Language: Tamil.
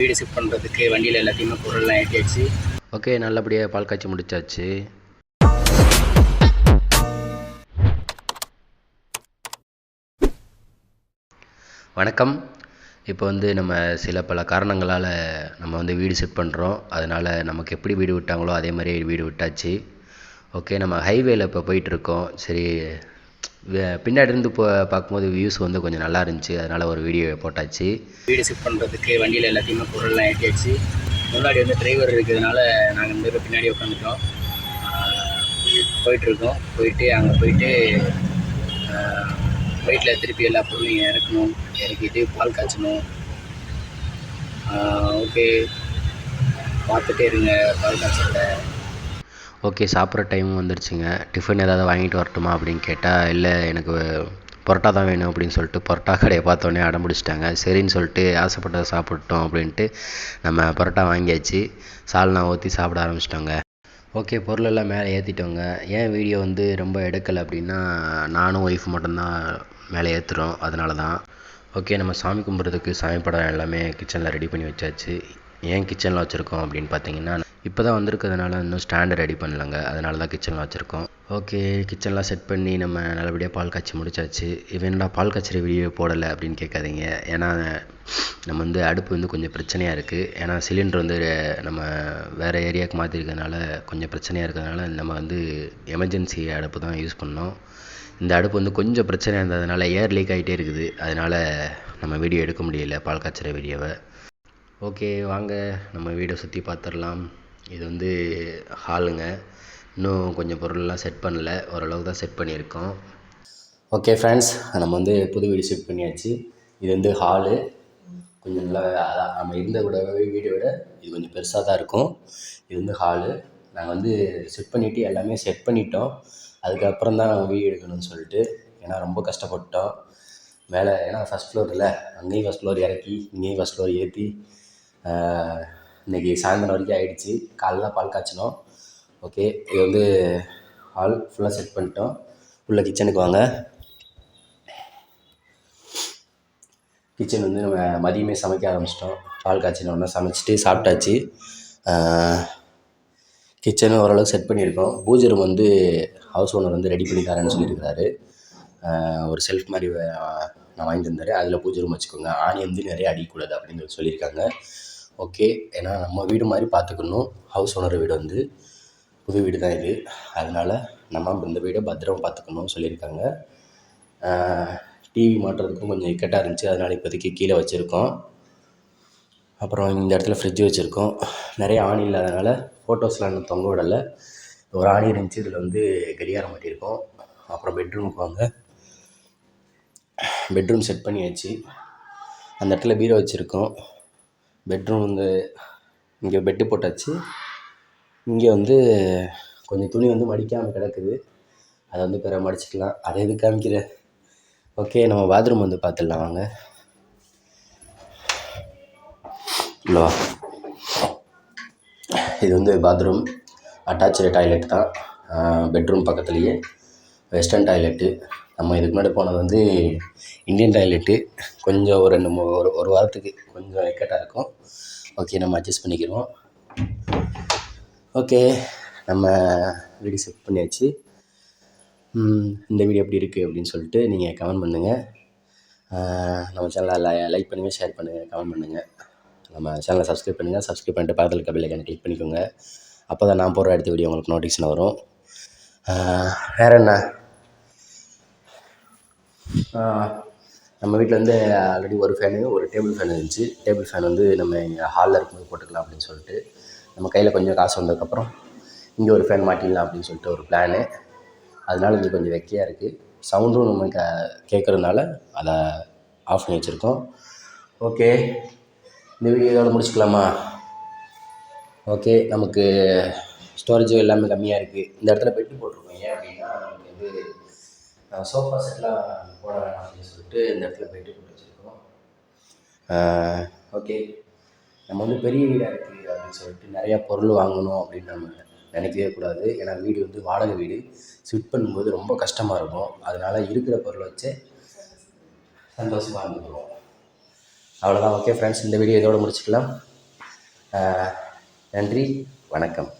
வீடு ஷிஃப்ட் பண்ணுறதுக்கு வண்டியில் எல்லாத்தையுமே பொருள்லாம் ஏற்றியாச்சு. ஓகே, நல்லபடியாக பால் காய்ச்சி முடிச்சாச்சு. வணக்கம். இப்போ நம்ம சில பல காரணங்களால் நம்ம வீடு ஷிஃப்ட் பண்ணுறோம். அதனால் நமக்கு எப்படி வீடு விட்டாங்களோ அதே மாதிரியே வீடு விட்டாச்சு. ஓகே, நம்ம ஹைவேல இப்போ போயிட்டுருக்கோம். சரி, பின்னாடி இருந்து பார்க்கும்போது வியூஸ் கொஞ்சம் நல்லா இருந்துச்சு. அதனால் ஒரு வீடியோ போட்டாச்சு. வீடு ஷிஃப்ட் பண்ணுறதுக்கு வண்டியில் எல்லாத்தையுமே பொருள்லாம் ஏற்றியாச்சு. முன்னாடி டிரைவர் இருக்கிறதுனால நாங்கள் 2 பேரும் பின்னாடி உட்காந்துட்டோம். போயிட்டுருக்கோம். போயிட்டு அங்கே போயிட்டு வீட்டில் திருப்பி எல்லா பொருளையும் இறக்கணும். இறக்கிட்டு பால் காய்ச்சணும். ஓகே, பார்த்துட்டே இருங்க பால் காய்ச்சல. ஓகே, சாப்பிட்ற டைமும் வந்துடுச்சுங்க. டிஃபன் ஏதாவது வாங்கிட்டு வரட்டுமா அப்படின்னு கேட்டால், இல்லை எனக்கு பரோட்டா தான் வேணும் அப்படின்னு சொல்லிட்டு பரோட்டா கடையை பார்த்தோன்னே அடம் பிடிச்சிட்டாங்க. சரின்னு சொல்லிட்டு ஆசைப்பட்டதை சாப்பிட்டோம் அப்படின்ட்டு நம்ம பரோட்டா வாங்கியாச்சு. சால்னா ஊற்றி சாப்பிட ஆரம்பிச்சிட்டோங்க. ஓகே, பொருளெல்லாம் மேலே ஏற்றிட்டோங்க. ஏன் வீடியோ ரொம்ப எடுக்கலை அப்படின்னா, நானும் ஒய்ஃப் மட்டும்தான் மேலே ஏற்றுறோம், அதனால தான். ஓகே, நம்ம சாமி கும்பிட்றதுக்கு சாமி படம் எல்லாமே கிச்சனில் ரெடி பண்ணி வச்சாச்சு. ஏன் கிச்சனில் வச்சுருக்கோம் அப்படின்னு பார்த்தீங்கன்னா, இப்போ தான் வந்திருக்கிறதுனால இன்னும் ஸ்டாண்டு ரெடி பண்ணலங்க, அதனால தான் கிச்சனில் வச்சுருக்கோம். ஓகே, கிச்சன்லாம் செட் பண்ணி நம்ம நல்லபடியாக பால் காய்ச்சி முடிச்சாச்சு. என்னடா பால் காய்ச்சிற வீடியோ போடலை அப்படின்னு கேட்காதீங்க. ஏன்னா நம்ம அடுப்பு கொஞ்சம் பிரச்சனையாக இருக்குது. ஏன்னா சிலிண்டர் நம்ம வேறு ஏரியாவுக்கு மாற்றிருக்கிறதுனால கொஞ்சம் பிரச்சனையாக இருக்கிறதுனால நம்ம எமர்ஜென்சி அடுப்பு தான் யூஸ் பண்ணோம். இந்த அடுப்பு கொஞ்சம் பிரச்சனையாக இருந்ததுனால ஏர் லீக் ஆகிட்டே இருக்குது. அதனால் நம்ம வீடியோ எடுக்க முடியல, பால் காய்ச்சிற வீடியோவை. ஓகே, வாங்க நம்ம வீடை சுற்றி பார்த்துடலாம். இது ஹாலுங்க. இன்னும் கொஞ்சம் பொருள்லாம் செட் பண்ணல, ஓரளவு தான் செட் பண்ணியிருக்கோம். ஓகே ஃப்ரெண்ட்ஸ், நம்ம புது வீடு ஷிஃப்ட் பண்ணியாச்சு. இது ஹாலு. கொஞ்சம் நல்லா நம்ம இருந்த வீடை விட இது கொஞ்சம் பெருசாக தான் இருக்கும். இது ஹாலு. நாங்கள் செட் பண்ணிவிட்டு எல்லாமே செட் பண்ணிட்டோம். அதுக்கப்புறம் தான் நாங்கள் வீடியோ எடுக்கணும்னு சொல்லிட்டு, ஏன்னா ரொம்ப கஷ்டப்பட்டோம் மேலே. ஏன்னா ஃபஸ்ட் ஃப்ளோர் இல்லை, அங்கேயும் ஃபஸ்ட் ஃப்ளோர் இறக்கி இங்கேயும் ஃபஸ்ட் ஃப்ளோர் ஏற்றி இன்றைக்கி சாயந்தரம் வரைக்கும் ஆகிடுச்சி. காலைல பால் காய்ச்சினோம். ஓகே, இது ஹால் ஃபுல்லாக செட் பண்ணிட்டோம். உள்ள கிச்சனுக்கு வாங்க. கிச்சன் நம்ம மதியமே சமைக்க ஆரம்பிச்சிட்டோம். பால் காய்ச்சினோன்னா சமைச்சிட்டு சாப்பிட்டாச்சு. கிச்சனும் ஓரளவு செட் பண்ணியிருக்கோம். பூஜை ரூம் ஹவுஸ் ஓனர் ரெடி பண்ணி தரேன்னு சொல்லியிருக்கிறாரு. ஒரு செல்ஃப் மாதிரி நான் வாங்கி தந்தார். அதில் பூஜை ரூம் வச்சுக்கோங்க, ஆணி நிறைய அடிக்கக்கூடாது அப்படின்னு சொல்லியிருக்காங்க. ஓகே, ஏன்னா நம்ம வீடு மாதிரி பார்த்துக்கணும். ஹவுஸ் ஓனர் வீடு புது வீடு தான் இது. அதனால் நம்ம இந்த வீடை பத்திரமா பார்த்துக்கணும்னு சொல்லியிருக்காங்க. டிவி மாட்டுறதுக்கும் கொஞ்சம் இக்கட்டாக இருந்துச்சு, அதனால் இப்போதைக்கு கீழே வச்சுருக்கோம். அப்புறம் இந்த இடத்துல ஃப்ரிட்ஜ் வச்சுருக்கோம். நிறைய ஆணி இல்லாதனால ஃபோட்டோஸ்லாம் இன்னும் தொங்க விடலை. ஒரு ஆணி இருந்துச்சு, இதில் கடிகாரம் மாட்டியிருக்கோம். அப்புறம் பெட்ரூமுக்கு வாங்க. பெட்ரூம் செட் பண்ணியாச்சு. அந்த இடத்துல பீரோ வச்சுருக்கோம். பெட்ரூம் இங்கே பெட்டு போட்டாச்சு. இங்கே கொஞ்சம் துணி மடிக்காமல் கிடக்குது, அதை பிற மடிச்சிக்கலாம். அதை எது காமிக்கிறேன். ஓகே, நம்ம பாத்ரூம் பார்த்துடலாம் வாங்க. இல்லைவா, இது பாத்ரூம். அட்டாச்சு டாய்லெட் தான். பெட்ரூம் பக்கத்துலேயே வெஸ்டர்ன் டாய்லெட்டு. நம்ம இதுக்கு முன்னாடி போனது இந்தியன் டாய்லெட்டு. கொஞ்சம் ஒரு வாரத்துக்கு கொஞ்சம் இக்கட்டாக இருக்கும். ஓகே, நம்ம அட்ஜஸ்ட் பண்ணிக்கிறோம். ஓகே, நம்ம வீடு செட் பண்ணியாச்சு. இந்த வீடியோ எப்படி இருக்குது அப்படின்னு சொல்லிட்டு நீங்கள் கமெண்ட் பண்ணுங்கள். நம்ம சேனலை லைக் பண்ணுங்கள், ஷேர் பண்ணுங்கள், கமெண்ட் பண்ணுங்கள். நம்ம சேனலை சப்ஸ்கிரைப் பண்ணுங்கள். சப்ஸ்கிரைப் பண்ணிட்டு பக்கத்தில் இருக்க பெல் ஐகானை கிளிக் பண்ணிக்கோங்க. அப்போ தான் நான் போடுற அடுத்த வீடியோ உங்களுக்கு நோட்டிஃபிகேஷன் வரும். வேறு என்ன, நம்ம வீட்டில் ஆல்ரெடி ஒரு ஃபேனு, ஒரு டேபிள் ஃபேன் இருந்துச்சு. டேபிள் ஃபேன் நம்ம இங்கே ஹாலில் இருக்கும்போது போட்டுக்கலாம் அப்படின்னு சொல்லிட்டு, நம்ம கையில் கொஞ்சம் காசு வந்ததுக்கப்புறம் இங்கே ஒரு ஃபேன் மாட்டிடலாம் அப்படின்னு சொல்லிட்டு ஒரு பிளானு. அதனால இங்கே கொஞ்சம் வெக்கையாக இருக்குது. சவுண்டும் நம்ம கேட்குறதுனால அதை ஆஃப் பண்ணி வச்சுருக்கோம். ஓகே, இந்த வீடியோ இதோட முடிச்சுக்கலாமா? ஓகே, நமக்கு ஸ்டோரேஜ் எல்லாமே கம்மியாக இருக்குது. இந்த இடத்துல பெட்டு போட்டிருக்கோம். ஏன் அப்படின்னா நமக்கு சோஃபா செட்லாம் போட வேணாம் அப்படின்னு சொல்லிட்டு இந்த இடத்துல பெட்டு போட்டு வச்சுருக்கோம். ஓகே, நம்ம பெரிய வீடாக இருக்குது அப்படின்னு சொல்லிட்டு நிறையா பொருள் வாங்கணும் அப்படின்னு நம்ம நினைக்கவே கூடாது. ஏன்னா வீடு வாடகை வீடு. ஷிஃப்ட் பண்ணும்போது ரொம்ப கஷ்டமாக இருக்கும். அதனால் இருக்கிற பொருளை வச்சு சந்தோஷமாக இருந்துக்கிறோம். அவ்வளோதான். ஓகே ஃப்ரெண்ட்ஸ், இந்த வீடியோ இதோடு முடிச்சுக்கலாம். நன்றி, வணக்கம்.